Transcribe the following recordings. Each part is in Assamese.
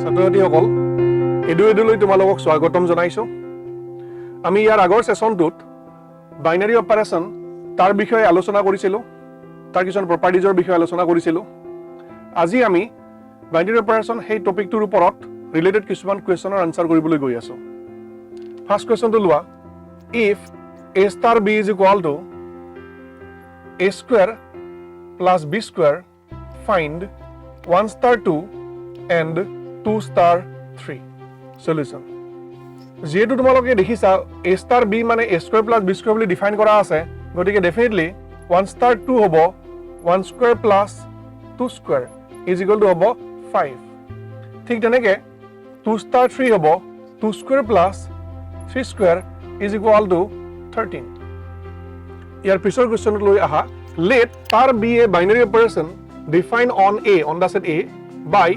ছাত্ৰছাত্ৰীসকল এডুলৈ তোমালোকক স্বাগতম জনাইছোঁ আমি ইয়াৰ আগৰ সেশনটোত বাইনাৰী অপাৰেশন তাৰ বিষয়ে আলোচনা কৰিছিলোঁ তাৰ কিছুমান প্ৰপাৰ্টিজৰ বিষয়ে আলোচনা কৰিছিলোঁ আজি আমি বাইনাৰী অপাৰেশন সেই টপিকটোৰ ওপৰত ৰিলেটেড কিছুমান কোৱেশ্চনৰ আনসাৰ কৰিবলৈ গৈ আছোঁ ফাৰ্স্ট কোৱেশ্চনটো লোৱা if a star b is equal to a square plus b square find 1 star 2 and 2 star 3 solution যেহেতু তোমালোকে দেখিছা a star b মানে a square plus b square বুলি ডিফাইন কৰা আছে গতিকে ডেফিনেটলি 1 star 2 হ'ব 1 square plus 2 square is equal to হ'ব 5 ঠিক তেনেকে 2 star 3 হ'ব 2 square plus 3 square is equal to 13 ইয়াৰ পিছৰ কোৱেশ্চনটো লৈ আহা let star be a binary operation defined on the set A by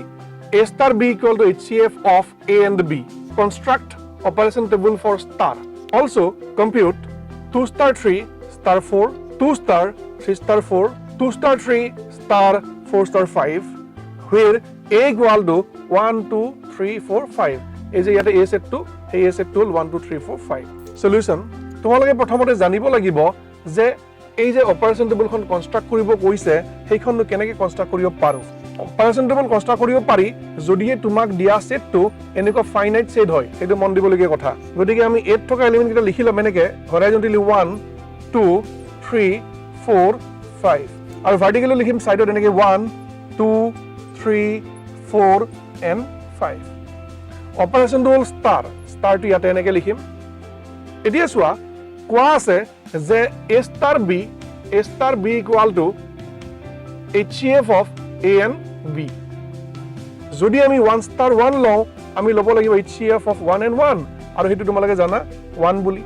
a star b equal to HCF of A and B. Construct operation table for star. Also compute 2 star 3 star 4, 2 star 3 star 4, 2 star 3 star 4 star 5, where A equal to 1, 2, 3, 4, 5. Is a set 2, A set 2, 1, 2, 3, 4, 5. Solution. তোমালোকে প্ৰথমতে জানিব লাগিব যে এই যে অপাৰেশন টেবুলখন কনস্ট্ৰাক্ট কৰিব কৈছে সেইখননো কেনেকৈ কনস্ট্ৰাক্ট কৰিব পাৰো অপাৰেশন টেবুল কনস্ট্ৰাক্ট কৰিব পাৰি যদিহে তোমাক দিয়া সেটটো এনেকুৱা ফাইনাইট সেট হয় সেইটো মন দিবলগীয়া কথা গতিকে আমি 8 থকা এলিমেন্ট কেইটা লিখি লম এনেকৈ হৰাইজন্টালি 1 2 3 4 5 আৰু ভাৰ্টিকেলি লিখিম সাইডত এনেকৈ 1 2 3 4 and 5 অপাৰেশন টেবুল ষ্টাৰটো ইয়াতে এনেকৈ লিখিম এতিয়া চোৱা কোৱা আছে যে a star b equal to HCF of A and B যদি আমি 1 star 1 লওঁ আমি ল'ব লাগিব HCF of 1 and 1 আৰু হেতু তোমালোকে জানা 1 বুলি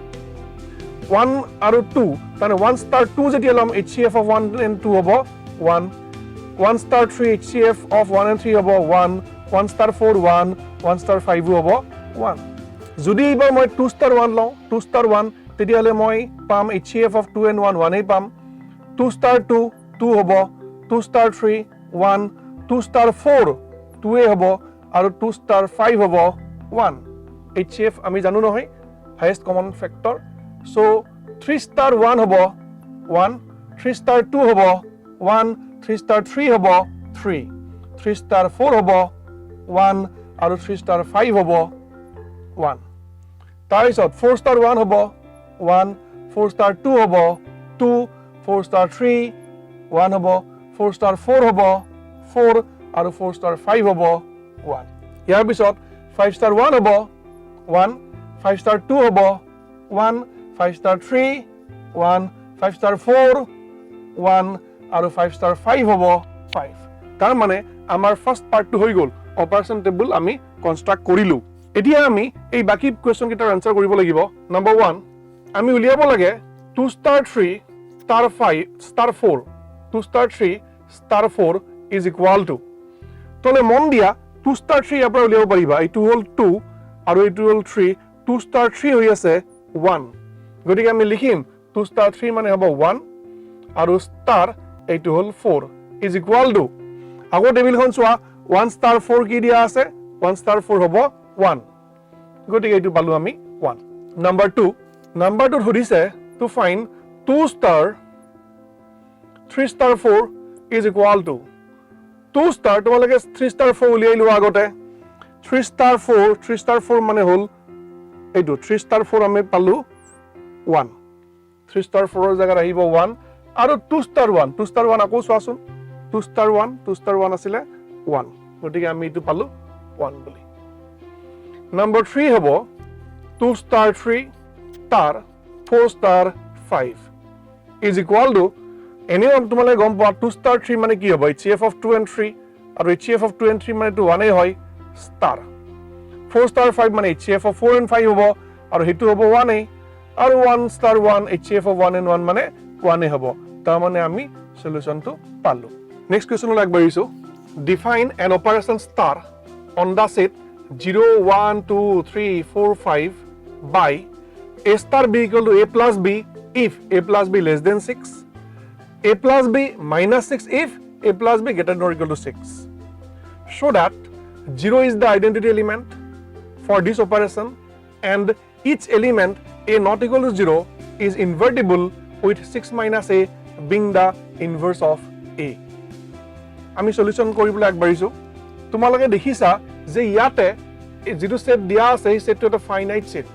1 আৰু 2 মানে 1 star 2 যেতিয়া লম HCF of 1 and 2 হ'ব 1 1 star 3 HCF of 1 and 3 হ'ব 1 1 star 4 1 1 star 5 হ'ব 1 যদি এবাৰ মই 2 star 1 লওঁ 2 star 1 তেতিয়াহলে মই পাম HCF of 2 and 1 1 এই পাম 2 star 2 2 হ'ব 2 star 3 1 2 star 4 2 এ হ'ব আৰু 2 star 5 হ'ব 1 HCF আমি জানো নহয় highest common factor so 3 star 1 হ'ব 1 3 star 2 হ'ব 1 3 star 3 হ'ব 3 3 star 4 হ'ব 1 আৰু 3 star 5 হ'ব 1 তাৰপিছত 4 star 1 হ'ব 1 4 star 2 হ'ব 2 4 star 3 1 হ'ব 4 star 4 হ'ব 4 আৰু 4 star 5 হ'ব 1 ইয়াৰ পিছত 5 star 1 হ'ব 1 5 star 2 হ'ব 1 5 star 3 1 5 star 4 1 আৰু 5 star 5 হ'ব 5 তাৰ মানে আমাৰ ফাৰ্স্ট পাৰ্টটো হৈ গ'ল অপাৰেশন টেবুল আমি কনস্ট্ৰাক্ট কৰিলো এতিয়া আমি এই বাকি কোৱেশ্চন কেইটাৰ আনসাৰ কৰিব লাগিব নম্বৰ 1 আমি উলিয়াব লাগে 2 star 3 star 5 star 4 2 star 3 star 4 is equal to তলে মন দিয়া 2 star 3 ইয়াৰ পৰা উলিয়াব পাৰিবা এইটো হ'ল 2 আৰু এইটো হ'ল 3 2 star 3 হৈ আছে 1 গতিকে আমি লিখিম 2 star 3 মানে হ'ব 1 আৰু star এইটো হ'ল 4 is equal to আগৰ টেবিলখন চোৱা 1 star 4 কি দিয়া আছে 1 star 4 হ'ব 1 গতিকে এইটো পালো আমি 1 নম্বৰ 2 নাম্বাৰটো ধৰিছে to find 2 star 3 star 4 is equal to 2 star তোমালোকে 3 star 4 উলিয়াই লোৱা আগতে 3 star 4 মানে হ'ল এইটো 3 star 4 আমি পালো 1 3 star 4 ৰ জায়গাত আহিব 1 আৰু 2 star 1 আকৌ চোৱাচোন 2 star 1 আছিলে 1 গতিকে আমি এইটো পালো 1 বুলি নম্বৰ 3 হ'ব 2 star 3 star 4 star 5 is equal to এনেও তোমালোকে গম পোৱা 2 star 3 মানে কি হ'ব HCF of 2 and 3 আৰু HCF of 2 and 3 মানে 1 এই হয় star 4 star 5 মানে HCF of 4 and 5 হ'ব আৰু হেতু হ'ব 1 এই আৰু 1 star 1 HCF of 1 and 1 মানে 1 এই হ'ব তাৰ মানে আমি সলিউশনটো পালো নেক্সট কোৱেশ্চনলৈ আগবাঢ়িছো define an operation star on the set 0 1 2 3 4 5 by a star b equal to a plus b if a plus b less than 6 a plus b minus 6 if a plus b greater than or equal to 6 so that 0 is the identity element for this operation and each element a not equal to 0 is invertible with 6 minus a being the inverse of a. আমি সলিউশন কৰিবলৈ আগবাঢ়িছো তোমালোকে দেখিছা যে ইয়াতে যেটো সেট দিয়া আছে এই সেটটো এটা ফাইনাইট সেট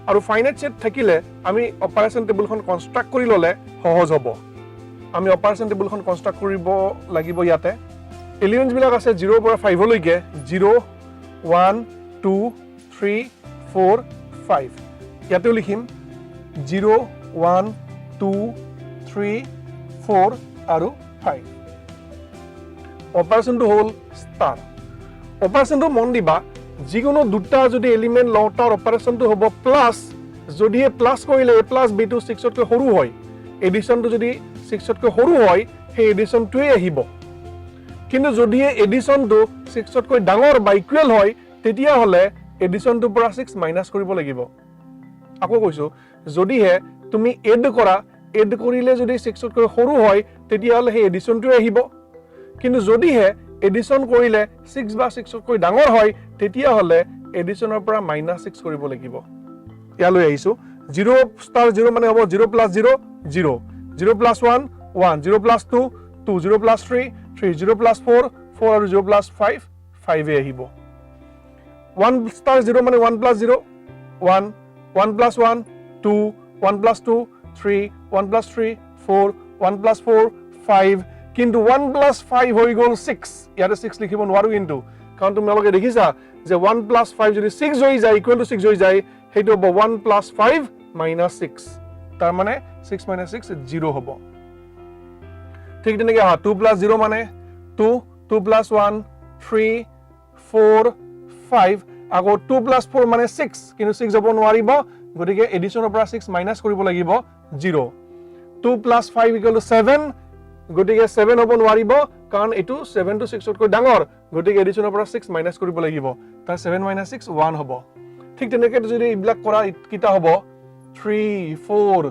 আৰু ফাইনাইট সেট থাকিলে আমি অপাৰেশন টেবুলখন কনস্ট্ৰাক্ট কৰি ললে সহজ হ'ব আমি অপাৰেশন টেবুলখন কনস্ট্ৰাক্ট কৰিব লাগিব ইয়াতে এলিমেন্টস বিলাক আছে 0 পৰা 5 লৈকে 0 1 2 3 4 5 ইয়াতে লিখিম 0 1 2 3 4 আৰু 5 অপাৰেশনটো হ'ল স্টাৰ অপাৰেশনটো মন দিবা যিকোনো দুটা যদি এলিমেন্ট লওঁ তাৰ অপাৰেশনটো হ'ব প্লাস যদি এ প্লাস কৰিলে a + b টো 6 তকৈ সৰু হয় এডিশনটো যদি 6 তকৈ সৰু হয় সেই এডিশনটোৱে আহিব কিন্তু যদি এডিশনটো 6 তকৈ ডাঙৰ বা ইকুৱেল হয় তেতিয়া হলে এডিশনটোৰ পৰা 6 মাইনাস কৰিব লাগিব আকৌ কৈছো যদি হে তুমি এড কৰিলে যদি 6 তকৈ সৰু হয় তেতিয়া হলে সেই এডিশনটোৱে আহিব কিন্তু যদি হে এডিশন কৰিলে 6 বা 6 তকৈ ডাঙৰ হয় তেতিয়া হলে এডিশনৰ পৰা -6 কৰিব লাগিব ইয়ালৈ আহিছো 0 0 মানে হ'ব 0 + 0 0 0 + 1 1 0 + 2 2 0 + 3 3 0 + 4 4 আৰু 0 + 5 5 এ আহিব 1 * 0 মানে 1 + 0 1 1 + 1 2 1 + 2 3 1 + 3 4 1 + 4 5 কিন্তু 1 + 5 হৈ গ'ল 6 ইয়াতে 6 লিখিব নোৱাৰো কিন্তু কাৰণ তোমালোকে দেখিছা যে 1 + 5 যদি 6 হৈ যায় ইকুৱেল টু 6 হৈ যায় হেতু হ'ব 1 + 5 - 6 তাৰ মানে 6 - 6 0 হ'ব ঠিক তেনেকৈ 2 + 0 মানে 2 2 + 1 3 4 5 আকৌ 2 + 4 মানে 6 কিন্তু 6 হ'ব নোৱাৰিব গতিকে এডিশনৰ পৰা 6 মাইনাস কৰিব লাগিব 0 2 + 5 = 7 গতিকে 7 হ'ব নোৱাৰিব কাৰণ এটো 7 to 6 তকৈ ডাঙৰ গতিকে এডিশনৰ পৰা 6 মাইনাস কৰিব লাগিব তাৰ 7 - 6 1 হ'ব ঠিক তেনেকৈ যদি ইবিলাক কৰা কিটা হ'ব 3 4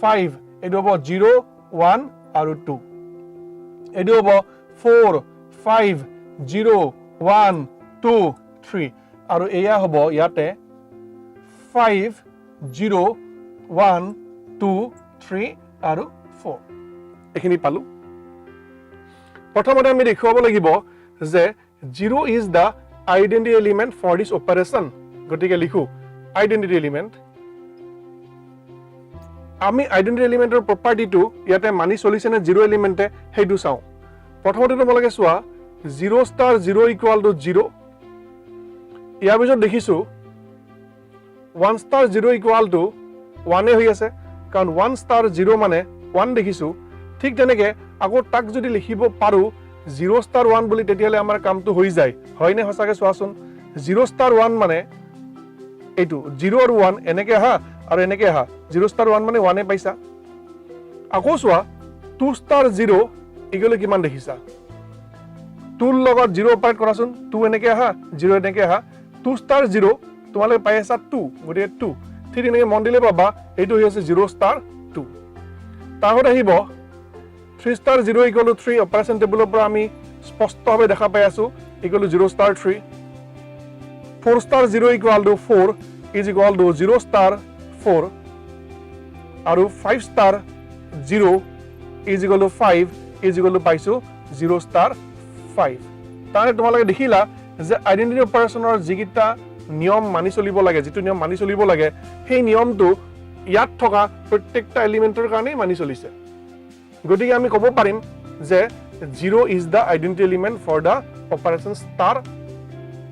5 এটো হ'ব 0 1 আৰু 2 এটো হ'ব 4 5 0 1 2 3 আৰু এয়া হ'ব ইয়াতে 5 0 1 2 3 আৰু 4 এখিনি পালো প্ৰথমতে আমি দেখুৱাব লাগিব যে 0 is the identity element for this operation গতিকে লিখো identity element আমি identity elementor property-টো ইয়াতে মানি চলিছে নে 0 এলিমেন্টে হেইটো চাও প্ৰথমতে তোমালোকে চোৱা 0 * 0 = 0 ইয়াৰ পিছত দেখিছো 1 * 0 = 1 হৈ আছে কাৰণ 1 * 0 মানে 1 দেখিছো ঠিক তেনেকে আকৌ তাক যদি লিখিব পাৰো 0 * 1 বুলি তেতিয়ালে আমাৰ কামটো হৈ যায় হয়নে হসাকে চোৱাচোন 0 * 1 মানে এটো 0 আৰু 1 এনেকে হা আৰু এনেকে হা 0 * 1 মানে 1 এ পাইছা আকৌ চোৱা 2 * 0 = কিমান দেখিছা 2 ৰ লগত 0 অপাৰেট কৰাচোন 2 এনেকে হা 0 এনেকে হা 2 * 0 তোমালোকে পাই আছা 2 গতিকে 2 ঠিক এনেকে মন দিলে পাবা এইটো হৈছে 0 * 2 তাহত আহিব 3 * 0 = 3 অপাৰেশন টেবুলৰ পৰা আমি স্পষ্টভাৱে দেখা পাই আছো = 0 * 3 4 * 0 = 4 = 0 * 4 আৰু 5 * 0 = 5 পাইছো 0 * 5 তাৰে তোমালোকে দেখিলা যে আইডেন্টিটি অপাৰেশনৰ যিকিটা নিয়ম মানি চলিব লাগে যেটো নিয়ম মানি চলিব লাগে সেই নিয়মটো ইয়াত থকা প্ৰত্যেকটা এলিমেন্টৰ কাৰণে মানি চলিছে গতিকে আমি ক'ব পাৰিম যে 0 is the identity element for the operation star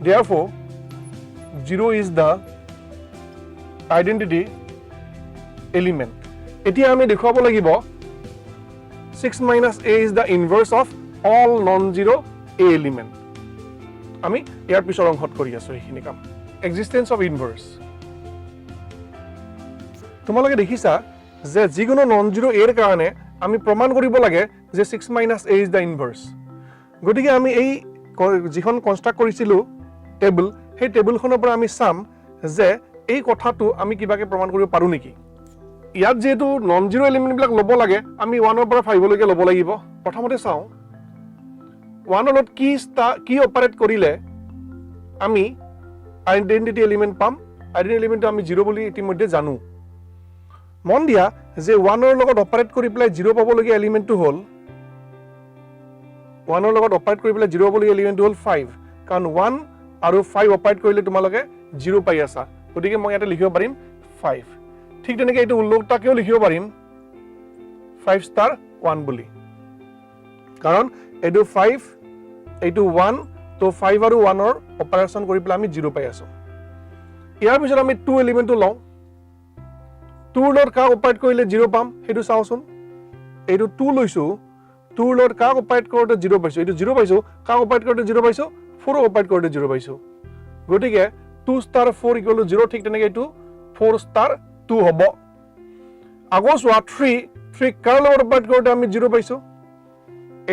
therefore 0 is the identity element এতিয়া আমি দেখুৱাব লাগিব 6 minus a is the inverse of all non-zero a element আমি ইয়াৰ পিছৰ অংশত কৰি আছো এইখিনি কাম existence of inverse তোমালোকে দেখিছা যে যিকোনো non-zero a ৰ কাৰণে আমি প্ৰমাণ কৰিব লাগে যে 6 minus a is the inverse গতিকে আমি এই যিখন কনস্ট্ৰাক্ট কৰিছিলো টেবল সেই টেবলখনৰ পৰা আমি চাম যে এই কথাটো আমি কিবাকে প্ৰমাণ কৰিব পাৰো নেকি ইয়াত যেটো নন জিৰো এলিমেন্ট বিলাক লব লাগে আমি 1 ৰ পৰা 5 লৈকে লব লাগিব প্ৰথমতে চাও 1 লত কি অপাৰেট কৰিলে আমি আইডেন্টিটি এলিমেন্ট পাম আইডেন্টিটি এলিমেন্টটো আমি 0 বুলি ইতিমধ্যে জানো মন দিয়া যে 1 ৰ লগত অপাৰেট কৰি পেলাই 0 পাবলগীয়া এলিমেন্টটো হ'ল 1 ৰ লগত অপাৰেট কৰি পেলাই 0 পাবলগীয়া এলিমেন্টটো হ'ল 5 কাৰণ 1 আৰু 5 অপাৰেট কৰিলে তোমালোকে 0 পাই আছা গতিকে মই ইয়াতে লিখিব পাৰিম 5 ঠিক তেনেকৈ এইটো উল্লেখটাকেও লিখিব পাৰিম 5 ষ্টাৰ 1 বুলি কাৰণ এইটো 5 এইটো 1 তো 5 আৰু 1 ৰ অপাৰেচন কৰি পেলাই আমি 0 পাই আছো ইয়াৰ পিছত আমি 2 এলিমেন্টটো লওঁ 2 ৰ কা অপাৰেট কৰিলে 0 পাম হেতু চাওচোন এইটো 2 লৈছো 2 ৰ কা অপাৰেট কৰোতে 0 পাইছো এইটো 0 পাইছো কা অপাৰেট কৰোতে 0 পাইছো 4 অপাৰেট কৰোতে 0 পাইছো গতিকে 2 ষ্টাৰ 4 ইকুৱেল টু 0 ঠিক তেনেকৈ এইটো 4 ষ্টাৰ 2 হ'ব আগৰ চোৱা 3 কাৰ লগত অপাৰেট কৰোতে আমি 0 পাইছো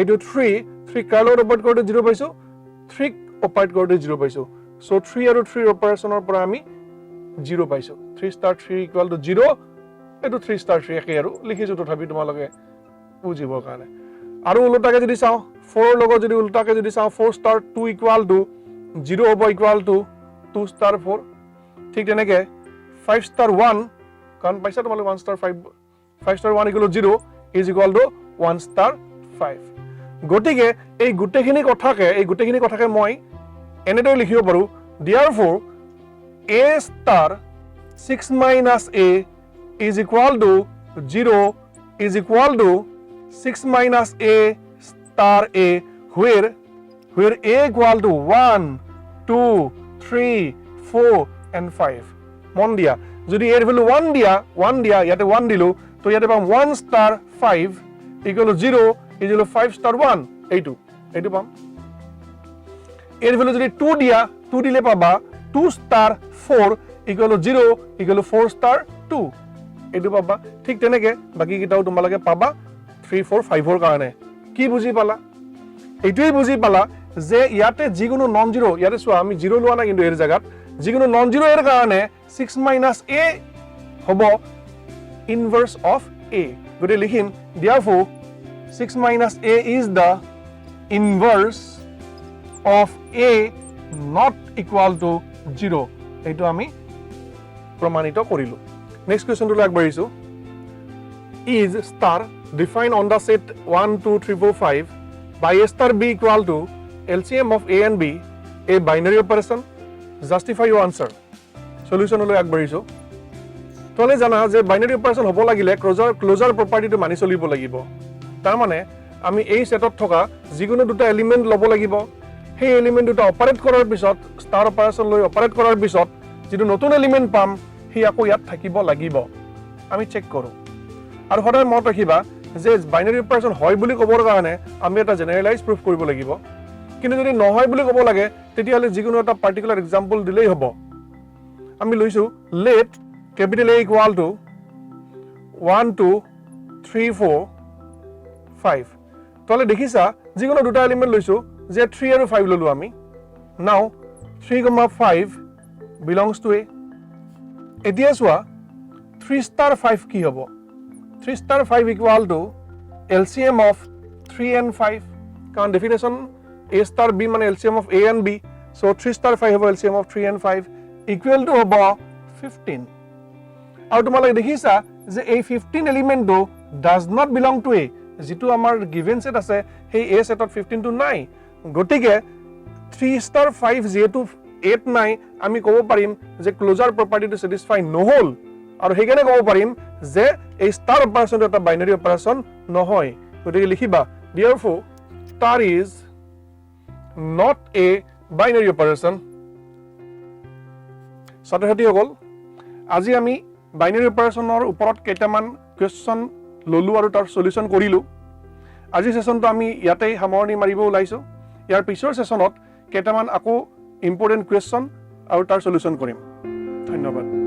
এইটো 3 কাৰ লগত অপাৰেট কৰোতে 0 পাইছো 3 অপাৰেট কৰোতে 0 পাইছো সো 3 আৰু 3 অপাৰেচনৰ পৰা আমি 0 পাইছো 3 ষ্টাৰ 3 ইকুৱেল টু 0 এইটো 3 ষ্টাৰ 3 একে আৰু লিখিছো তথাপি তোমালোকে বুজিবৰ কাৰণে আৰু উল্টাকে যদি চাও 4 ৰ লগত যদি উল্টাকে যদি চাও 4 ষ্টাৰ 2 ইকুৱেল টু 0 হ'ব ইকুৱেল টু 2 ষ্টাৰ 4 ঠিক তেনেকৈ 5 ষ্টাৰ 1 কাৰণ পাইছা তোমালোকে 1 star 5 star 1 equal to 0 is equal to 1 star 5 গতিকে এই গোটেইখিনি কথাকে মই এনেদৰে লিখিব পাৰো therefore a star 6 minus a is equal to 0 is equal to 6 minus a star a where a equal to 1 2 3 4 and 5 মন দিয়া যদি এর ভ্যালু 1 দিয়া ইয়াতে 1 দিলো তো ইয়াতে পাম 1 star 5 equal to 0 is equal to 5 star 1 এইটো পাম এর ভ্যালু যদি 2 দিলে পাবা 2 star 4 equal to 0 equal to 4 star 2 এইটো পাবা ঠিক তেনেকে বাকি কিটাও তোমালোকে পাবা 3 4 5 ৰ কাৰণে কি বুজি পালা এইটোই বুজি পালা যে ইয়াতে যিকোনো নন জিৰো ইয়াতে চোৱা আমি জিৰো লোৱা না কিন্তু এৰ জায়গাত যিকোনো নন জিৰো এৰ কাৰণে 6 minus a হ'ব ইনভার্স অফ a গতে লিখিম therefore 6 minus a is the inverse of a not equal to 0 এইটো আমি প্ৰমাণিত কৰিলো নেক্সট কোৱেশ্চনটো আগবাঢ়িছো is star defined on the set 1 2 3 4 5 by a star b equal to LCM of a and b a binary operation justify your answer solution লৈ আগবাঢ়িছো তলে জানা যে বাইনারি অপারেশন হ'ব লাগিলে ক্লোজার প্রপার্টিটো মানি চলিব লাগিব তাৰ মানে আমি এই সেটত থকা যিকোনো দুটা এলিমেন্ট লব লাগিব সেই এলিমেন্ট দুটা অপাৰেট কৰাৰ পিছত স্টাৰ অপাৰেশন লৈ অপাৰেট কৰাৰ পিছত যেটো নতুন এলিমেন্ট পাম হি আকৌ ইয়াত থাকিব লাগিব আমি চেক কৰো আৰু সদায় মনত ৰাখিবা যে বাইনাৰি অপাৰেশন হয় বুলি ক'বৰ কাৰণে আমি এটা জেনাৰেলাইজ প্ৰুফ কৰিব লাগিব কিন্তু যদি নহয় বুলি ক'ব লাগে তেতিয়াহলে যিকোনো এটা পাৰ্টিকুলাৰ এক্সাম্পল দিলেই হ'ব আমি লৈছো let capital A equal to 1 2 3 4 5 তলে দেখিছা যিকোনো দুটা এলিমেন্ট লৈছো যে 3 আৰু 5 ললো আমি নাও 3, 5 belongs to A এতিয়া চোৱা 3 star 5 কি হ'ব 3 star 5 equal to LCM of 3 and 5 কাৰণ definition A star B মানে LCM of A and B so 3 star 5 হ'ব LCM of 3 and 5 equal to হ'ব 15 আৰু তোমালোকে দেখিছা যে এই 15 এলিমেন্টটো does not belong to A যেটো আমাৰ given set আছে সেই A setত 15 টো নাই গটিকে 3 star 5 যেটো 8 নাই আমি ক'ব পাৰিম যে ক্লোজাৰ প্ৰপাৰ্টিটো স্যাটিসফাই নহল আৰু হেগেনে ক'ব পাৰিম যে এই স্টাৰ অপাৰেশনটো এটা বাইনাৰি অপাৰেশন নহয় গটিকে লিখিবা therefore star is not a binary operation ছাত্ৰছাত্ৰী সকল আজি আমি বাইনাৰি অপাৰেশনৰ ওপৰত কেইটামান কোৱেশ্চন ললো আৰু তাৰ সলিউশন কৰিলো আজি সেশনটো আমি ইয়াতেই সামৰণি মাৰিব ওলাইছো ইয়াৰ পিছৰ সেশনত কেইটামান আকৌ ইম্পৰ্টেন্ট কোৱেশ্চন আৰু তাৰ সলিউশন কৰিম ধন্যবাদ